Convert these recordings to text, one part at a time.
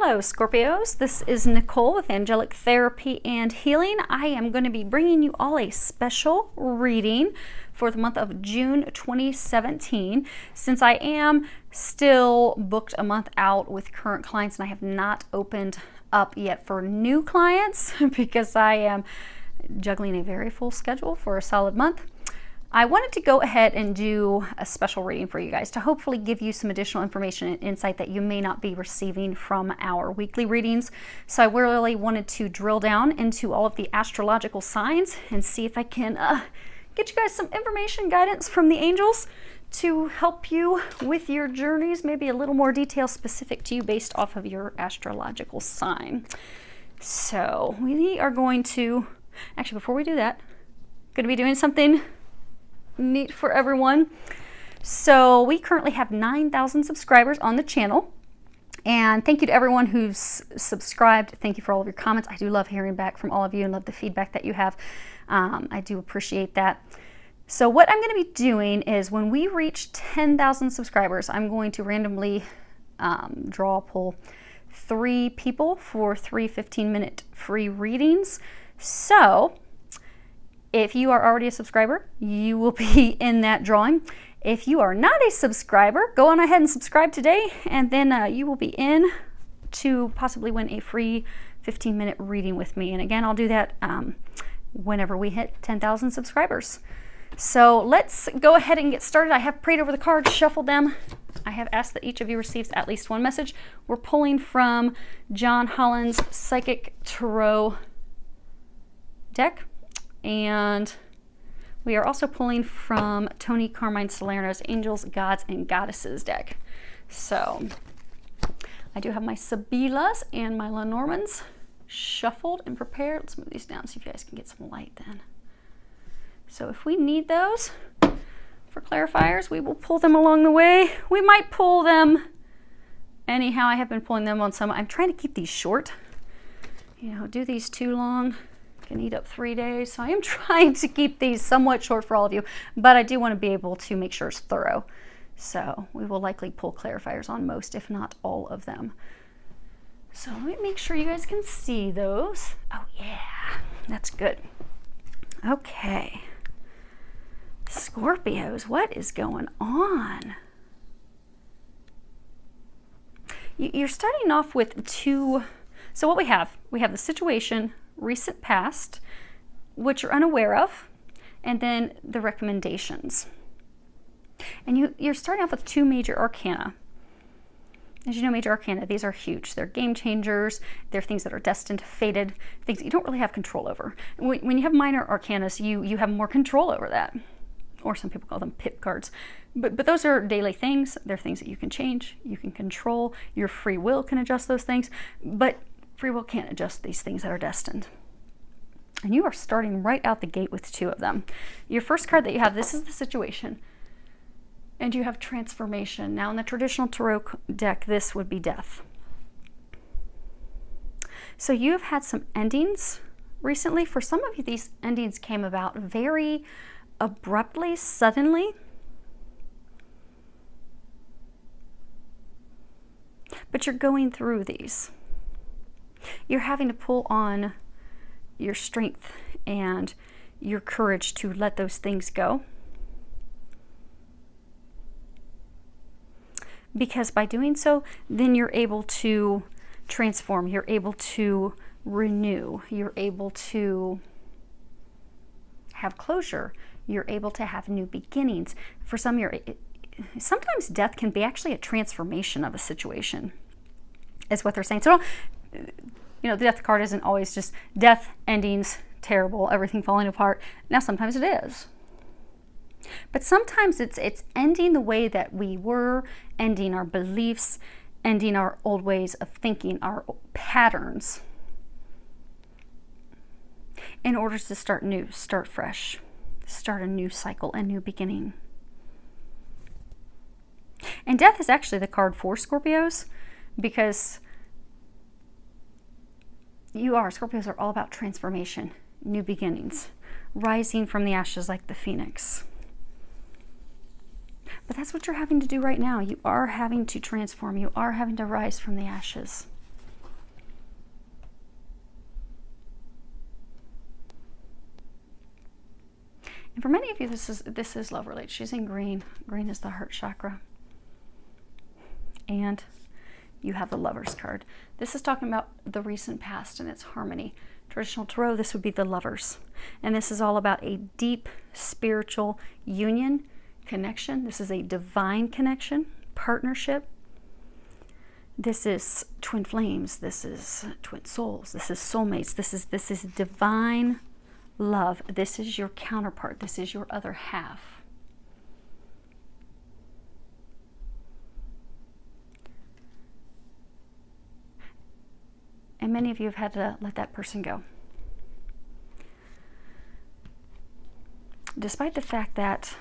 Hello Scorpios, this is Nicole with Angelic Therapy and Healing. I am going to be bringing you all a special reading for the month of June 2017. Since I am still booked a month out with current clients and I have not opened up yet for new clients because I am juggling a very full schedule for a solid month, I wanted to go ahead and do a special reading for you guys to hopefully give you some additional information and insight that you may not be receiving from our weekly readings. So I really wanted to drill down into all of the astrological signs and see if I can get you guys some information, guidance from the angels to help you with your journeys, maybe a little more detail specific to you based off of your astrological sign. So we are going to, actually before we do that, going to be doing something neat for everyone. So we currently have 9,000 subscribers on the channel, and thank you to everyone who's subscribed. Thank you for all of your comments. I do love hearing back from all of you and love the feedback that you have. I do appreciate that. So what I'm going to be doing is when we reach 10,000 subscribers, I'm going to randomly pull 3 people for 3 15-minute free readings. So if you are already a subscriber, you will be in that drawing. If you are not a subscriber, go on ahead and subscribe today, and then you will be in to possibly win a free 15-minute reading with me. And again, I'll do that whenever we hit 10,000 subscribers. So let's go ahead and get started. I have prayed over the cards, shuffled them. I have asked that each of you receives at least one message. We're pulling from John Holland's Psychic Tarot deck. And we are also pulling from Tony Carmine Salerno's Angels, Gods, and Goddesses deck. So I do have my Sibylas and my Lenormands shuffled and prepared. Let's move these down so you guys can get some light then. So if we need those for clarifiers, we will pull them along the way. We might pull them anyhow. I have been pulling them on some. I'm trying to keep these short. You know, do these too long can eat up 3 days. So I am trying to keep these somewhat short for all of you, but I do want to be able to make sure it's thorough. So we will likely pull clarifiers on most, if not all of them. So let me make sure you guys can see those. Oh yeah, that's good. Okay. Scorpios, what is going on? You're starting off with 2. So what we have the situation, recent past, which you're unaware of, and then the recommendations. And you're starting off with 2 major arcana. As you know, major arcana, these are huge. They're game changers. They're things that are destined, fated, things that you don't really have control over. When you have minor arcanas, you have more control over that. Or some people call them pip cards. But those are daily things. They're things that you can change, you can control. Your free will can adjust those things. But free will can't adjust these things that are destined. And you are starting right out the gate with 2 of them. Your first card that you have, this is the situation. And you have transformation. Now in the traditional tarot deck, this would be death. So you have had some endings recently. For some of you, these endings came about very abruptly, suddenly. But you're going through these. You're having to pull on your strength and your courage to let those things go. Because by doing so, then you're able to transform, you're able to renew, you're able to have closure, you're able to have new beginnings. For some, sometimes death can be actually a transformation of a situation, is what they're saying. So you know, the death card isn't always just death, endings, terrible, everything falling apart. Now, sometimes it is. But sometimes it's ending the way that we were, ending our beliefs, ending our old ways of thinking, our patterns, in order to start new, start fresh, start a new cycle, a new beginning. And death is actually the card for Scorpios, because Scorpios are all about transformation, new beginnings, rising from the ashes like the phoenix. But that's what you're having to do right now. You are having to transform. You are having to rise from the ashes. And for many of you, this is love related. She's in green. Green is the heart chakra. And you have the Lovers card. This is talking about the recent past and its harmony. Traditional tarot, this would be the Lovers. And this is all about a deep spiritual union, connection. This is a divine connection, partnership. This is twin flames. This is twin souls. This is soulmates. This is divine love. This is your counterpart. This is your other half. And many of you have had to let that person go. Despite the fact that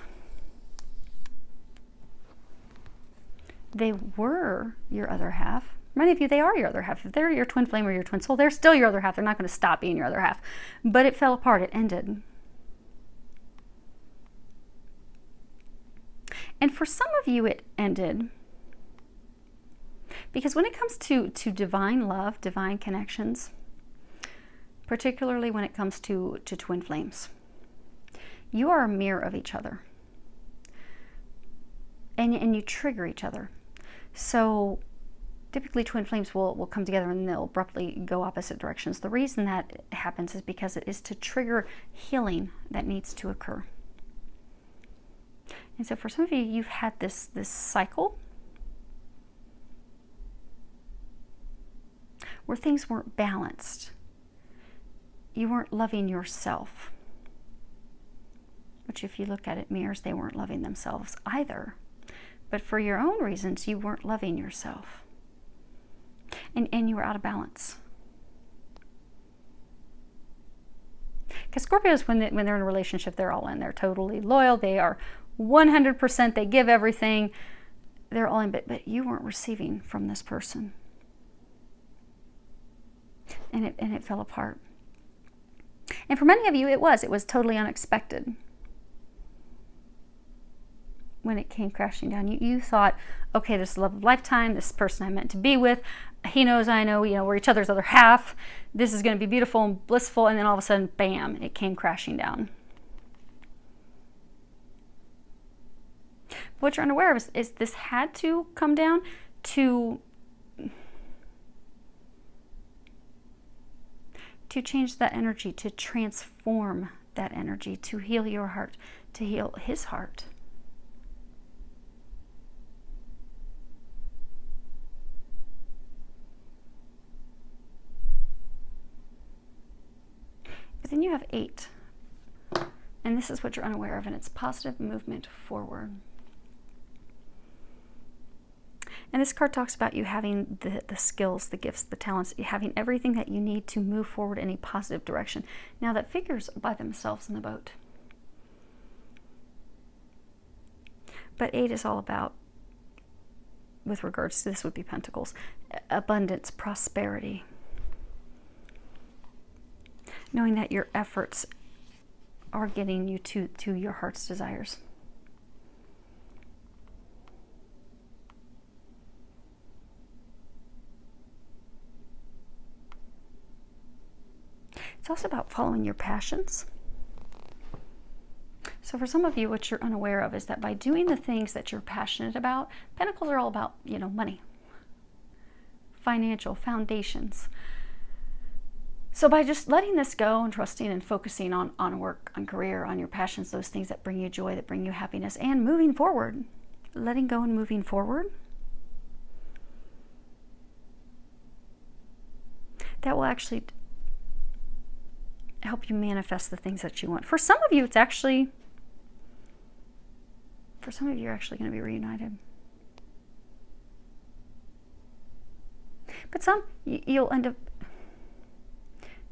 they were your other half. Many of you, they are your other half. If they're your twin flame or your twin soul, they're still your other half. They're not going to stop being your other half. But it fell apart. It ended. And for some of you, it ended because when it comes to divine love, divine connections, particularly when it comes to twin flames, you are a mirror of each other. And you trigger each other. So typically twin flames will come together and they'll abruptly go opposite directions. The reason that happens is because it is to trigger healing that needs to occur. And so for some of you, you've had this cycle where things weren't balanced. You weren't loving yourself. Which if you look at it mirrors, they weren't loving themselves either. But for your own reasons, you weren't loving yourself. And you were out of balance. Because Scorpios, when they're in a relationship, they're all in. They're totally loyal. They are 100%. They give everything. They're all in. But you weren't receiving from this person. And it fell apart. And for many of you, it was totally unexpected. When it came crashing down, you thought, okay, this is the love of a lifetime, this person I'm meant to be with, he knows I know, we're each other's other half, this is going to be beautiful and blissful, and then all of a sudden, bam, it came crashing down. What you're unaware of is this had to come down to change that energy, to transform that energy, to heal your heart, to heal his heart. But then you have 8. And this is what you're unaware of, and it's positive movement forward. And this card talks about you having the skills, the gifts, the talents, having everything that you need to move forward in a positive direction. Now that figures by themselves in the boat. But 8 is all about, with regards to this would be Pentacles, abundance, prosperity. Knowing that your efforts are getting you to your heart's desires. It's also about following your passions. So for some of you, what you're unaware of is that by doing the things that you're passionate about, Pentacles are all about, money, financial foundations. So by just letting this go and trusting and focusing on work, on career, on your passions, those things that bring you joy, that bring you happiness, and moving forward, letting go and moving forward, that will actually help you manifest the things that you want. For some of you, you're actually going to be reunited. But some, you'll end up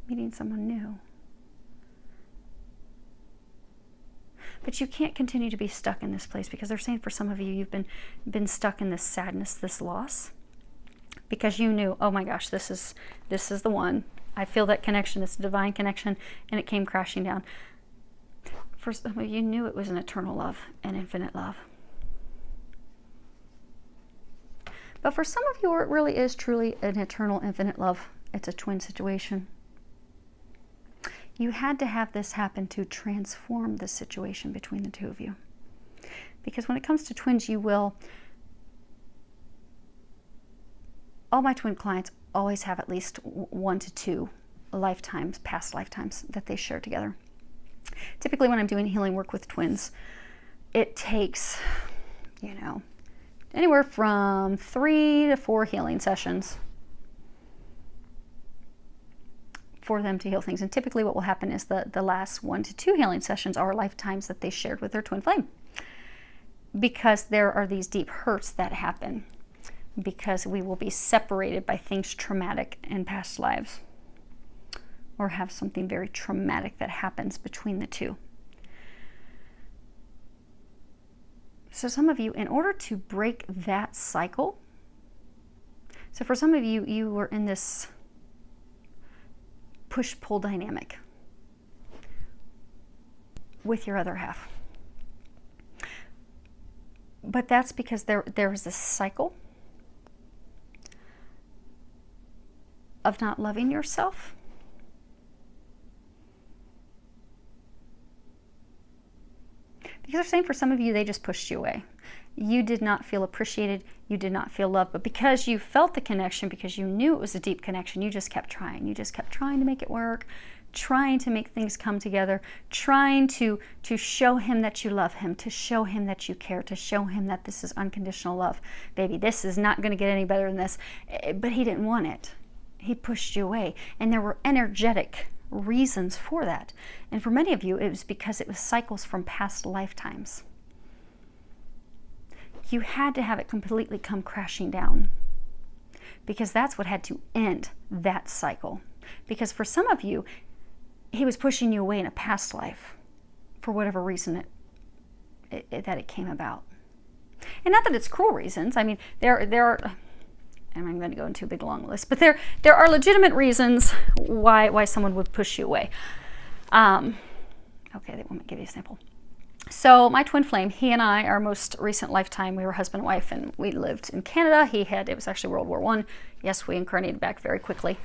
meeting someone new. But you can't continue to be stuck in this place, because they're saying for some of you, you've been stuck in this sadness, this loss, because you knew, oh my gosh, this is the one. I feel that connection, this divine connection, and it came crashing down. For some of you, knew it was an eternal love, an infinite love. But for some of you, it really is truly an eternal, infinite love. It's a twin situation. You had to have this happen to transform the situation between the two of you. Because when it comes to twins, you will... All my twin clients always have at least 1 to 2 lifetimes, past lifetimes, that they share together. Typically when I'm doing healing work with twins, it takes, you know, anywhere from 3 to 4 healing sessions for them to heal things. And typically what will happen is the last 1 to 2 healing sessions are lifetimes that they shared with their twin flame. Because there are these deep hurts that happen. Because we will be separated by things traumatic in past lives. Or have something very traumatic that happens between the two. So some of you, in order to break that cycle, so for some of you, you were in this push-pull dynamic with your other half. But that's because there was this cycle of not loving yourself. Because they're saying for some of you, they just pushed you away. You did not feel appreciated. You did not feel loved. But because you felt the connection, because you knew it was a deep connection, you just kept trying. You just kept trying to make it work, trying to make things come together, trying to show him that you love him, to show him that you care, to show him that this is unconditional love. Baby, this is not going to get any better than this. But he didn't want it. He pushed you away. And there were energetic reasons for that. And for many of you, it was because it was cycles from past lifetimes. You had to have it completely come crashing down, because that's what had to end that cycle. Because for some of you, he was pushing you away in a past life for whatever reason that it came about. And not that it's cruel reasons. I mean, there are, and I'm going to go into a big long list, but there are legitimate reasons why someone would push you away. Okay, let me give you a sample. So my twin flame, he and I, our most recent lifetime, we were husband and wife, and we lived in Canada. It was actually World War I. Yes, we incarnated back very quickly.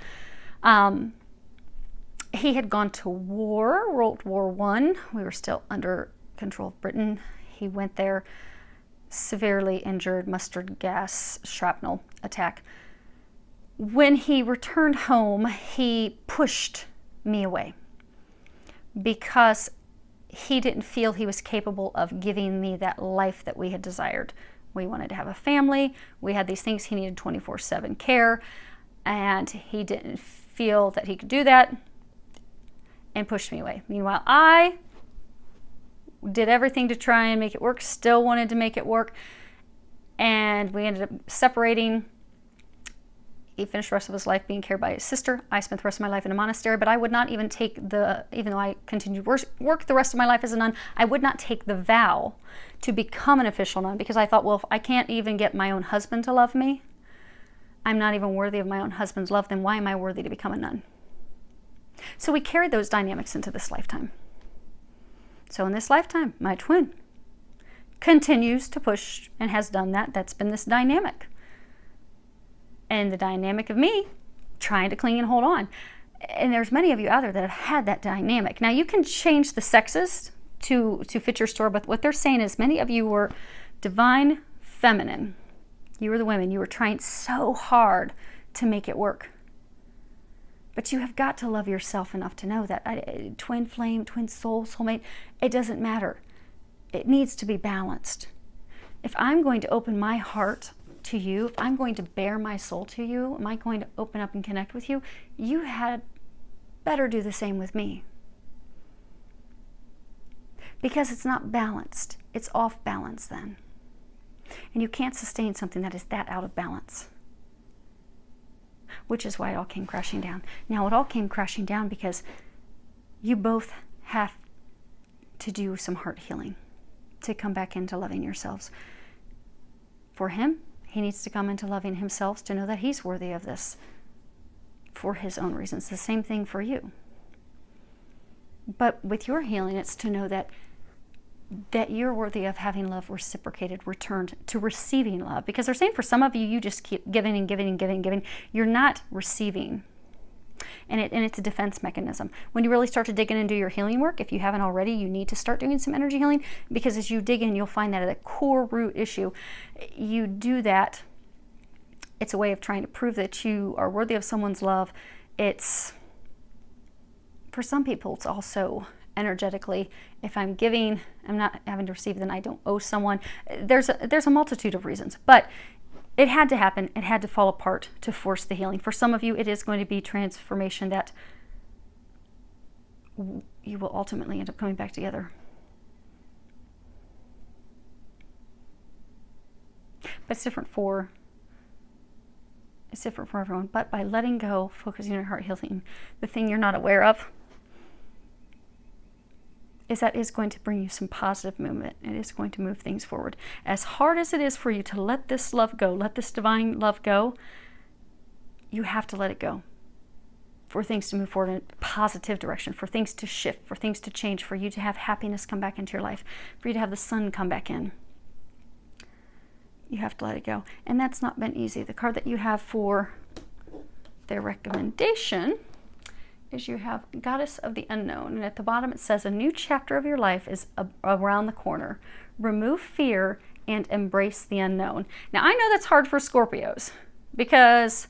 He had gone to war, World War I. We were still under control of Britain. He went there, severely injured, mustard gas, shrapnel attack. When he returned home, he pushed me away because he didn't feel he was capable of giving me that life that we had desired. We wanted to have a family. We had these things. He needed 24/7 care, and he didn't feel that he could do that and pushed me away. Meanwhile, I did everything to try and make it work, still wanted to make it work, and we ended up separating. He finished the rest of his life being cared by his sister. I spent the rest of my life in a monastery, but I would not even take even though I continued to work the rest of my life as a nun, I would not take the vow to become an official nun, because I thought, well, if I can't even get my own husband to love me, I'm not even worthy of my own husband's love, then why am I worthy to become a nun? So we carried those dynamics into this lifetime. So in this lifetime, my twin continues to push and has done that. That's been this dynamic. And the dynamic of me trying to cling and hold on. And there's many of you out there that have had that dynamic. Now you can change the sexes to fit your story, but what they're saying is many of you were divine feminine. You were the women. You were trying so hard to make it work. But you have got to love yourself enough to know that twin flame, twin soul, soulmate, it doesn't matter. It needs to be balanced. If I'm going to open my heart to you, if I'm going to bare my soul to you, am I going to open up and connect with you? You had better do the same with me. Because it's not balanced. It's off balance then. And you can't sustain something that is that out of balance. Which is why it all came crashing down. Now, it all came crashing down because you both have to do some heart healing to come back into loving yourselves. For him, he needs to come into loving himself to know that he's worthy of this for his own reasons. The same thing for you. But with your healing, it's to know that you're worthy of having love reciprocated, returned, to receiving love. Because they're saying for some of you, you just keep giving and giving and giving and giving. You're not receiving. And it's a defense mechanism. When you really start to dig in and do your healing work, if you haven't already, you need to start doing some energy healing, because as you dig in, you'll find that at a core root issue, you do that. It's a way of trying to prove that you are worthy of someone's love. It's, for some people, it's also energetically, if I'm giving, I'm not having to receive, then I don't owe someone. There's a multitude of reasons, but it had to happen. It had to fall apart to force the healing. For some of you, it is going to be transformation that you will ultimately end up coming back together. But it's different for everyone. But by letting go, focusing on your heart healing, the thing you're not aware of is that is going to bring you some positive movement. It is going to move things forward. As hard as it is for you to let this love go, let this divine love go, you have to let it go for things to move forward in a positive direction, for things to shift, for things to change, for you to have happiness come back into your life, for you to have the sun come back in. You have to let it go. And that's not been easy. The card that you have for their recommendation is you have Goddess of the Unknown, and at the bottom it says a new chapter of your life is around the corner. Remove fear and embrace the unknown. Now I know that's hard for Scorpios because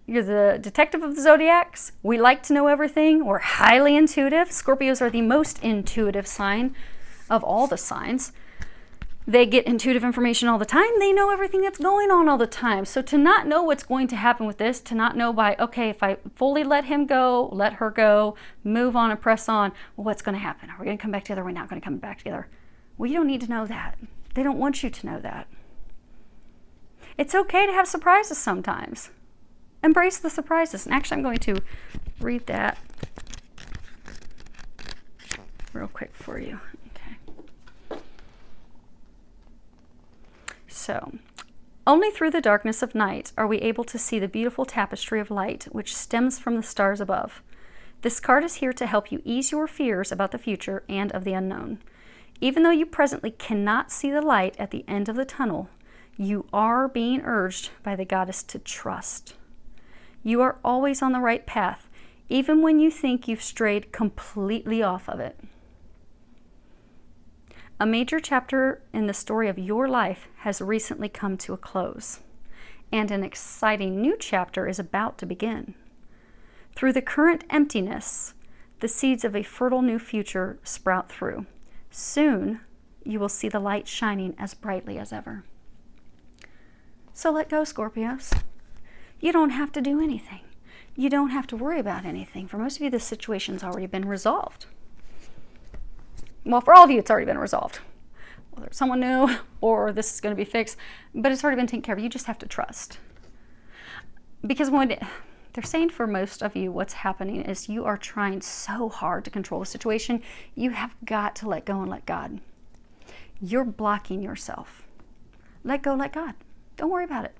you're the detective of the zodiacs. We like to know everything. We're highly intuitive. Scorpios are the most intuitive sign of all the signs. They get intuitive information all the time. They know everything that's going on all the time. So to not know what's going to happen with this, to not know by, okay, if I fully let him go, let her go, move on and press on, well, what's going to happen? Are we going to come back together? Are we not going to come back together? Well, you don't need to know that. They don't want you to know that. It's okay to have surprises sometimes. Embrace the surprises. And actually, I'm going to read that real quick for you. So, only through the darkness of night are we able to see the beautiful tapestry of light which stems from the stars above. This card is here to help you ease your fears about the future and of the unknown. Even though you presently cannot see the light at the end of the tunnel, you are being urged by the goddess to trust. You are always on the right path, even when you think you've strayed completely off of it. A major chapter in the story of your life has recently come to a close, and an exciting new chapter is about to begin. Through the current emptiness, the seeds of a fertile new future sprout through. Soon, you will see the light shining as brightly as ever. So let go, Scorpios. You don't have to do anything. You don't have to worry about anything. For most of you, this situation's already been resolved. Well, for all of you, it's already been resolved. Whether it's someone new or this is going to be fixed, but it's already been taken care of. You just have to trust. Because when they're saying for most of you, what's happening is you are trying so hard to control the situation. You have got to let go and let God. You're blocking yourself. Let go, let God. Don't worry about it.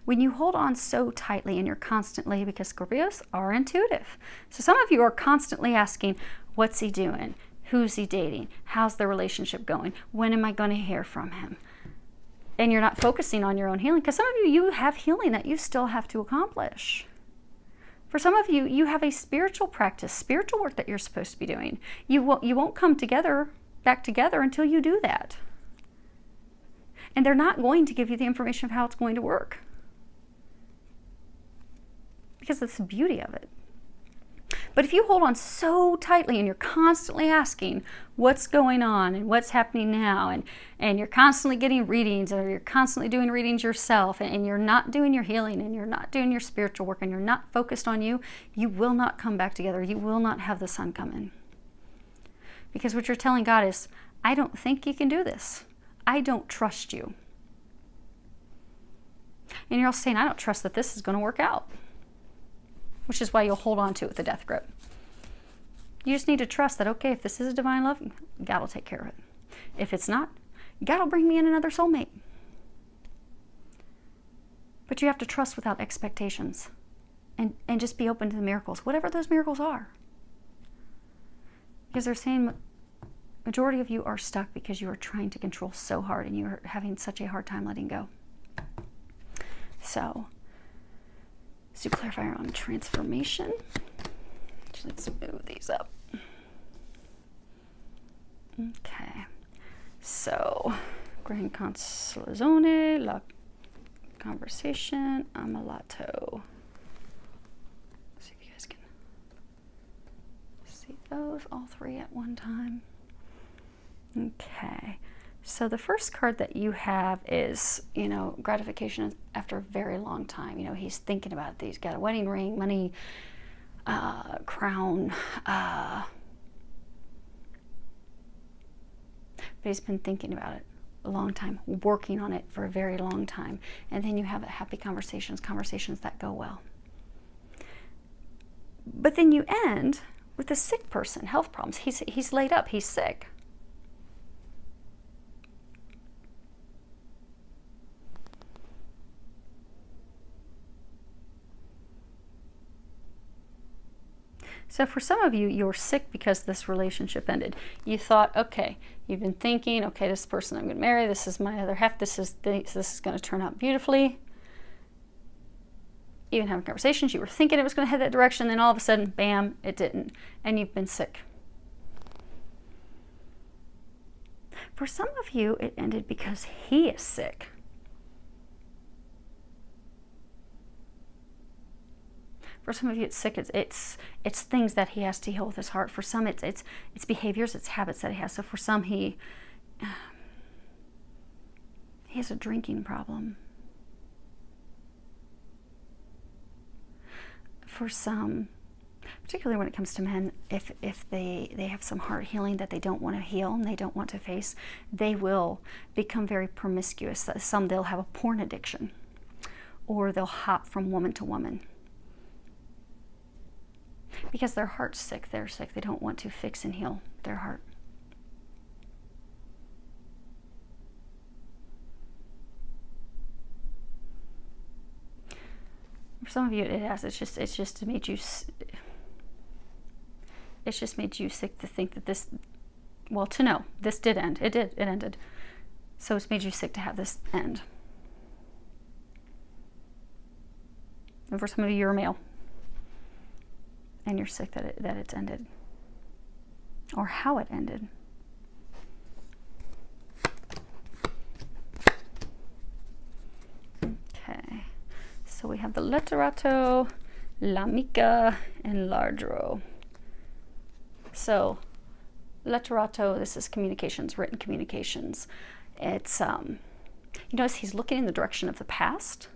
When you hold on so tightly and you're constantly, because Scorpios are intuitive. So some of you are constantly asking, what's he doing? Who's he dating? How's the relationship going? When am I going to hear from him? And you're not focusing on your own healing, because some of you have healing that you still have to accomplish. For some of you, you have a spiritual practice, spiritual work that you're supposed to be doing. You won't come back together until you do that. And they're not going to give you the information of how it's going to work. Because that's the beauty of it. But if you hold on so tightly and you're constantly asking what's going on and what's happening now, and you're constantly getting readings, or you're constantly doing readings yourself, and you're not doing your healing, and you're not doing your spiritual work, and you're not focused on you, you will not come back together. You will not have the sun come in. Because what you're telling God is, I don't think you can do this. I don't trust you. And you're also saying, I don't trust that this is going to work out. Which is why you'll hold on to it with a death grip. You just need to trust that, okay, if this is a divine love, God will take care of it. If it's not, God will bring me in another soulmate. But you have to trust without expectations. And just be open to the miracles, whatever those miracles are. Because they're saying majority of you are stuck because you are trying to control so hard and you're having such a hard time letting go. So, Let's do clarifier on transformation. Let's move these up. Okay, so Gran Consolazione, La Conversation, Ammalato. See if you guys can see those all three at one time. Okay, so the first card that you have is, you know, gratification after a very long time. You know, he's thinking about it. He's got a wedding ring, money, crown, but he's been thinking about it a long time, working on it for a very long time. And then you have happy conversations that go well. But then you end with a sick person, health problems. He's laid up, he's sick. So for some of you, you're sick because this relationship ended. You thought, okay, you've been thinking, okay, this person I'm going to marry, this is my other half, this is going to turn out beautifully. Even having conversations, you were thinking it was going to head that direction, then all of a sudden, bam, it didn't, and you've been sick. For some of you, it ended because he is sick. For some of you, it's sick. It's things that he has to heal with his heart. For some, it's behaviors, it's habits that he has. So for some, he has a drinking problem. For some, particularly when it comes to men, if they have some heart healing that they don't want to heal and they don't want to face, they will become very promiscuous. Some, they'll have a porn addiction, or they'll hop from woman to woman. Because their heart's sick, they're sick. They don't want to fix and heal their heart. For some of you, it has. It's just made you. It's just made you sick to think that this. Well, to know this did end. It did. It ended. So it's made you sick to have this end. And for some of you, you're a male. And you're sick that it's ended, or how it ended. Okay, so we have the Letterato, L'Amica, and L'Ardro. So Letterato, this is communications, written communications. It's you notice he's looking in the direction of the past.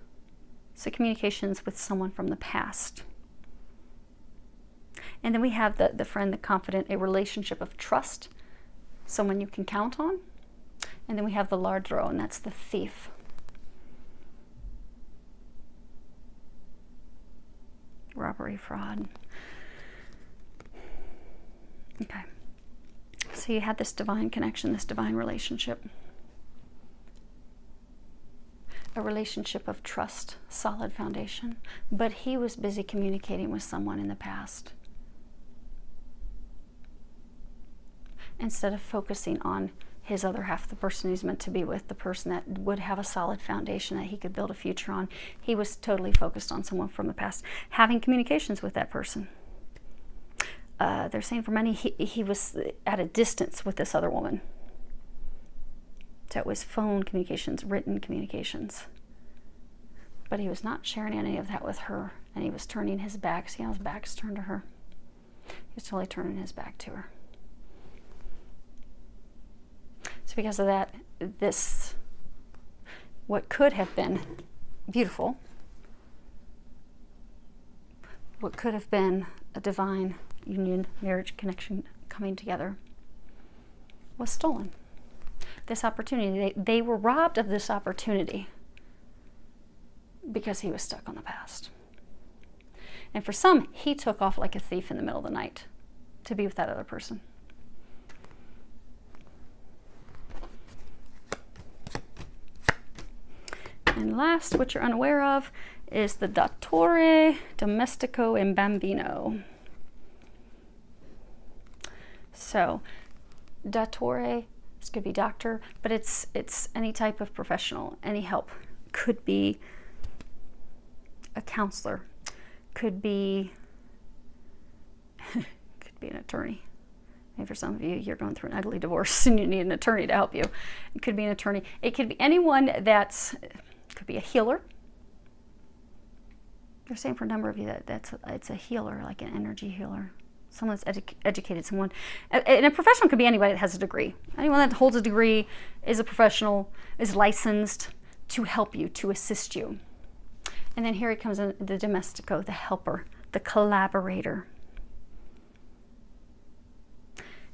So communications with someone from the past. And then we have the friend, the confidant, a relationship of trust, someone you can count on. And then we have the Lardro, and that's the thief. Robbery, fraud. Okay. So you had this divine connection, this divine relationship. A relationship of trust, solid foundation. But he was busy communicating with someone in the past, instead of focusing on his other half, the person he's meant to be with, the person that would have a solid foundation that he could build a future on. He was totally focused on someone from the past, having communications with that person. They're saying for many, he was at a distance with this other woman. So it was phone communications, written communications. But he was not sharing any of that with her, and he was turning his back. See how his back's turned to her? He was totally turning his back to her. So because of that, this, what could have been beautiful, what could have been a divine union, marriage, connection coming together, was stolen. This opportunity, they were robbed of this opportunity because he was stuck on the past. And for some, he took off like a thief in the middle of the night to be with that other person. And last, what you're unaware of, is the Dottore, Domestico, and Bambino. So, Dottore, this could be doctor, but it's any type of professional, any help. Could be a counselor, could be an attorney. Maybe for some of you, you're going through an ugly divorce and you need an attorney to help you. It could be an attorney. It could be anyone could be a healer. They're saying for a number of you that it's a healer, like an energy healer. Someone that's educated, someone. And a professional could be anybody that has a degree. Anyone that holds a degree is a professional, is licensed to help you, to assist you. And then here it comes in the domestico, the helper, the collaborator.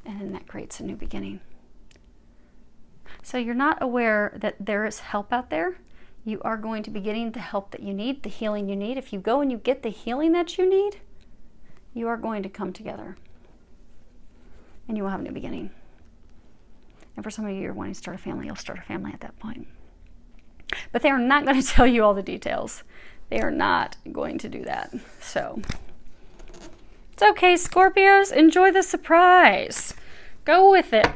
And then that creates a new beginning. So you're not aware that there is help out there. You are going to be getting the help that you need, the healing you need. If you go and you get the healing that you need, you are going to come together. And you will have a new beginning. And for some of you, you're wanting to start a family, you'll start a family at that point. But they are not going to tell you all the details. They are not going to do that. So it's okay, Scorpios. Enjoy the surprise. Go with it.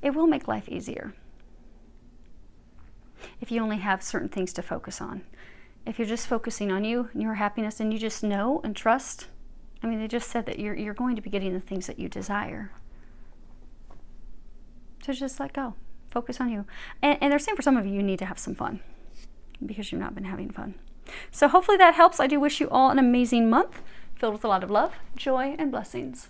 It will make life easier if you only have certain things to focus on. If you're just focusing on you and your happiness and you just know and trust, I mean, they just said that you're going to be getting the things that you desire. So just let go. Focus on you. And they're saying for some of you, you need to have some fun because you've not been having fun. So hopefully that helps. I do wish you all an amazing month filled with a lot of love, joy, and blessings.